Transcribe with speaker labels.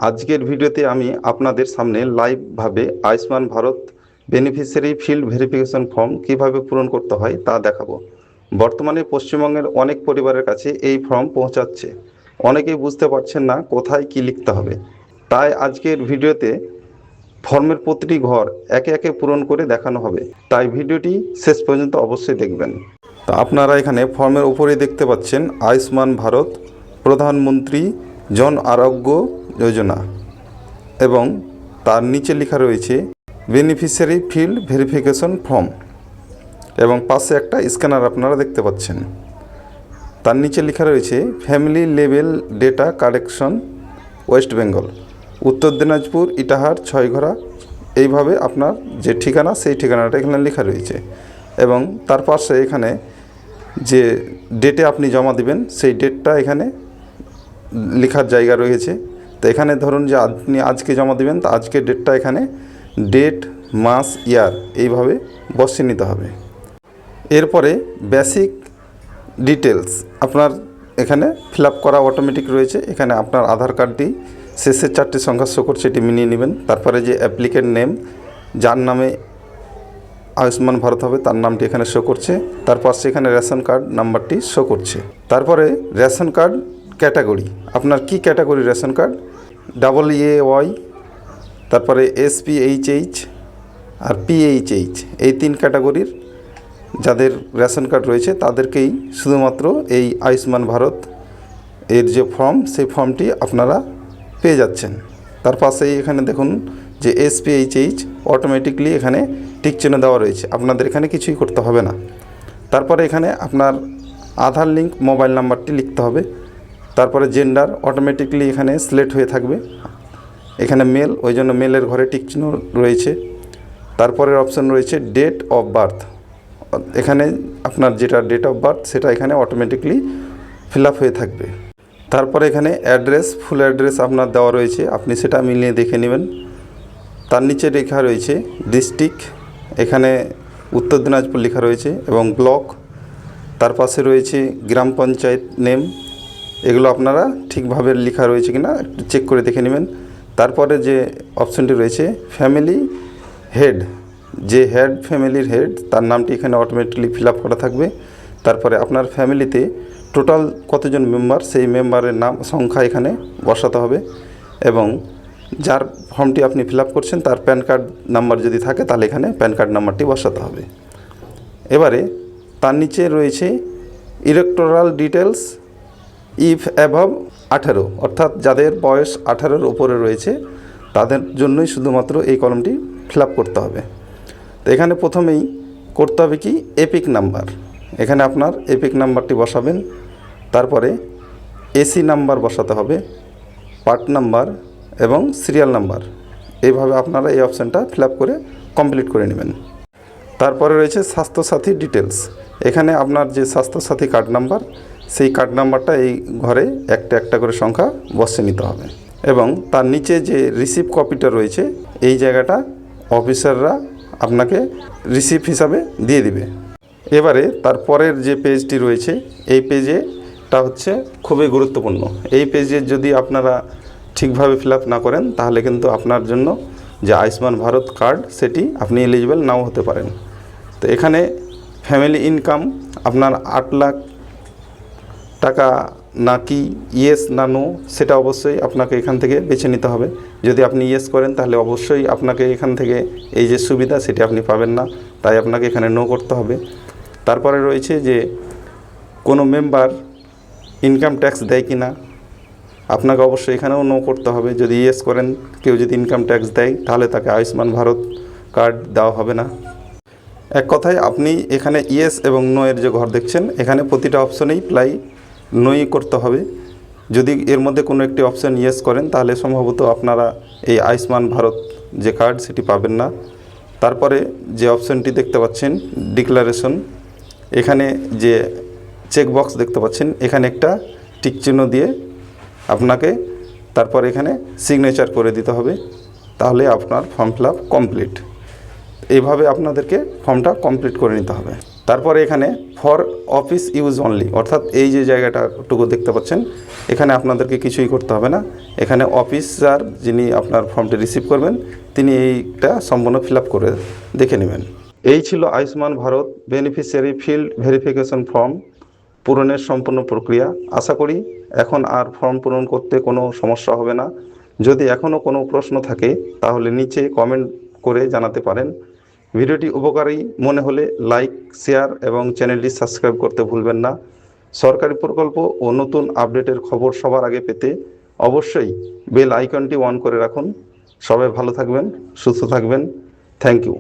Speaker 1: আজকের ভিডিওতে আমি আপনাদের সামনে লাইভভাবে Ayushman Bharat beneficiary field verification form কিভাবে পূরণ করতে হয় তা দেখাবো। বর্তমানে পশ্চিমবঙ্গের অনেক পরিবারের কাছে এই ফর্ম পৌঁছাচ্ছে। অনেকেই বুঝতে পারছেন না কোথায় কি লিখতে হবে। তাই আজকের ভিডিওতে ফর্মের প্রতিটি ঘর একে একে পূরণ করে দেখানো হবে। তাই ভিডিওটি শেষ পর্যন্ত অবশ্যই দেখবেন। তো আপনারা এখানে ফর্মের উপরেই দেখতে পাচ্ছেন আয়ুষ্মান ভারত প্রধানমন্ত্রী জন আরোগ্য যোজনা এবং তার নিচে লেখা রয়েছে বেনিফিশিয়ারি ফিল্ড ভেরিফিকেশন ফর্ম এবং পাশে একটা স্ক্যানার আপনারা দেখতে পাচ্ছেন। তার নিচে লেখা রয়েছে family level data collection West Bengal, উত্তর দিনাজপুর, ইটাহার, ছয়ঘরা। এইভাবে আপনার যে ঠিকানা সেই ঠিকানাটা এখানে লেখা রয়েছে এবং তার পাশে এখানে যে ডেটে আপনি জমা দিবেন সেই ডেটটা এখানে লেখার জায়গা রয়েছে। তো এখানে ধরুন যে আপনি আজকে জমা দেবেন, তো আজকের ডেটটা এখানে ডেট, মাস, ইয়ার এইভাবে বসিয়ে নিতে হবে। এরপরে বেসিক ডিটেলস আপনার এখানে ফিল আপ করা অটোমেটিক রয়েছে। এখানে আপনার আধার কার্ডটি শেষের 4টি সংখ্যা শো করছে, এটি মিলিয়ে নেবেন। তারপরে যে অ্যাপ্লিকেন্ট নেম, যার নামে আয়ুষ্মান ভারত হবে তার নামটি এখানে শো করছে। তার পাশে এখানে রেশন কার্ড নাম্বারটি শো করছে। তারপরে রেশন কার্ড ক্যাটাগরি, আপনার কি ক্যাটাগরি রেশন কার্ড, EAY, তারপরে SPHH আর PHH, এই 3 ক্যাটাগরির যাদের রেশন কার্ড রয়েছে তাদেরকেই শুধুমাত্র এই আয়ুষ্মান ভারত এর যে ফর্ম সেই ফর্মটি আপনারা পেয়ে যাচ্ছেন। তার পাশেই এখানে দেখুন যে SPHH অটোমেটিকলি এখানে টিক চিহ্ন দেওয়া রয়েছে, আপনাদের এখানে কিছুই করতে হবে না। তারপরে এখানে আপনার আধার লিঙ্ক মোবাইল নাম্বারটি লিখতে হবে। তারপরে জেন্ডার অটোমেটিকলি এখানে সিলেক্ট হয়ে থাকবে, এখানে মেল, ওই জন্য মেলের ঘরে টিক চিহ্ন রয়েছে। তারপরের অপশন রয়েছে ডেট অফ বার্থ, এখানে আপনার যেটা ডেট অফ বার্থ সেটা এখানে অটোমেটিকলি ফিল আপ হয়ে থাকবে। তারপরে এখানে অ্যাড্রেস, ফুল অ্যাড্রেস আপনার দেওয়া রয়েছে, আপনি সেটা মিলিয়ে দেখে নেবেন। তার নিচে লেখা রয়েছে ডিস্ট্রিক্ট, এখানে উত্তর দিনাজপুর লেখা রয়েছে এবং ব্লক। তার পাশে রয়েছে গ্রাম পঞ্চায়েত নেম, এগুলো আপনারা ঠিকভাবে লেখা রয়েছে কিনা একটু চেক করে দেখে নেবেন। তারপরে যে অপশনটি রয়েছে ফ্যামিলি হেড, যে হেড ফ্যামিলির হেড তার নামটি এখানে অটোমেটিকলি ফিল আপ করা থাকবে। তারপরে আপনার ফ্যামিলিতে টোটাল কতজন মেম্বার সেই মেম্বারের নাম সংখ্যা এখানে বসাতে হবে এবং যার ফর্মটি আপনি ফিল আপ করছেন তার প্যান কার্ড নাম্বার যদি থাকে তাহলে এখানে প্যান কার্ড নাম্বারটি বসাতে হবে। এবারে তার নিচে রয়েছে ইলেকটোরাল ডিটেলস ইফ অ্যাবভ 18, অর্থাৎ যাদের বয়স 18-র উপরে রয়েছে তাদের জন্যই শুধুমাত্র এই কলমটি ফিল আপ করতে হবে। তো এখানে প্রথমেই করতে হবে কি এপিক নাম্বার, এখানে আপনার এপিক নাম্বারটি বসাবেন। তারপরে এসি নাম্বার বসাতে হবে, পার্ট নাম্বার এবং সিরিয়াল নাম্বার, এইভাবে আপনারা এই অপশানটা ফিল আপ করে কমপ্লিট করে নেবেন। তারপরে রয়েছে স্বাস্থ্যসাথী ডিটেলস, এখানে আপনার যে স্বাস্থ্যসাথী কার্ড নাম্বার সেই কার্ড নাম্বারটা এই ঘরে একটা একটা করে সংখ্যা বসিয়ে নিতে হবে এবং তার নিচে যে রিসিভ কপিটা রয়েছে এই জায়গাটা অফিসাররা আপনাকে রিসিপ্ট হিসাবে দিয়ে দিবে। এবারে তারপরের যে পেজটি রয়েছে এই পেজেটা হচ্ছে খুবই গুরুত্বপূর্ণ। এই পেজে যদি আপনারা ঠিকভাবে ফিল আপ না করেন তাহলে কিন্তু আপনার জন্য যে আয়ুষ্মান ভারত কার্ড সেটি আপনি এলিজিবল নাও হতে পারেন। তো এখানে ফ্যামিলি ইনকাম আপনার 8 লাখ টাকা নাকি ইয়েস না নো সেটা অবশ্যই আপনাকে এখান থেকে বেছে নিতে হবে। যদি আপনি ইয়েস করেন তাহলে অবশ্যই আপনাকে এখান থেকে এই যে সুবিধা সেটি আপনি পাবেন না, তাই আপনাকে এখানে নো করতে হবে। তারপরে রয়েছে যে কোনো মেম্বার ইনকাম ট্যাক্স দেয় কি না, আপনাকে অবশ্যই এখানেও নো করতে হবে। যদি ইয়েস করেন, কেউ যদি ইনকাম ট্যাক্স দেয় তাহলে তাকে আয়ুষ্মান ভারত কার্ড দেওয়া হবে না। এক কথায় আপনি এখানে ইয়েস এবং নো এর যে ঘর দেখছেন এখানে প্রতিটা অপশনেই প্রায় নোই করতে হবে। যদি এর মধ্যে কোনো একটি অপশান ইয়েস করেন তাহলে সম্ভবত আপনারা এই আয়ুষ্মান ভারত যে কার্ড সেটি পাবেন না। তারপরে যে অপশানটি দেখতে পাচ্ছেন ডিক্লারেশন, এখানে যে চেকবক্স দেখতে পাচ্ছেন এখানে একটা টিক চিহ্ন দিয়ে আপনাকে তারপর এখানে সিগনেচার করে দিতে হবে, তাহলে আপনার ফর্ম ফিল আপ কমপ্লিট। এইভাবে আপনাদেরকে ফর্মটা কমপ্লিট করে নিতে হবে। তারপরে এখানে ফর অফিস ইউজ অনলি, অর্থাৎ এই যে জায়গাটাটুকু দেখতে পাচ্ছেন, এখানে আপনাদেরকে কিছুই করতে হবে না। এখানে অফিসার যিনি আপনার ফর্মটি রিসিভ করবেন তিনি এইটা সম্পূর্ণ ফিল আপ করে দেখে নেবেন। এই ছিল Ayushman Bharat beneficiary field verification form পূরণের সম্পূর্ণ প্রক্রিয়া। আশা করি এখন আর ফর্ম পূরণ করতে কোনো সমস্যা হবে না। যদি এখনও কোনো প্রশ্ন থাকে তাহলে নিচে কমেন্ট করে জানাতে পারেন। ভিডিওটি উপকারী মনে হলে লাইক, শেয়ার এবং চ্যানেলটি সাবস্ক্রাইব করতে ভুলবেন না। সরকারি প্রকল্প ও নতুন আপডেটের খবর সবার আগে পেতে অবশ্যই বেল আইকনটি অন করে রাখুন। সবাই ভালো থাকবেন, সুস্থ থাকবেন। Thank you.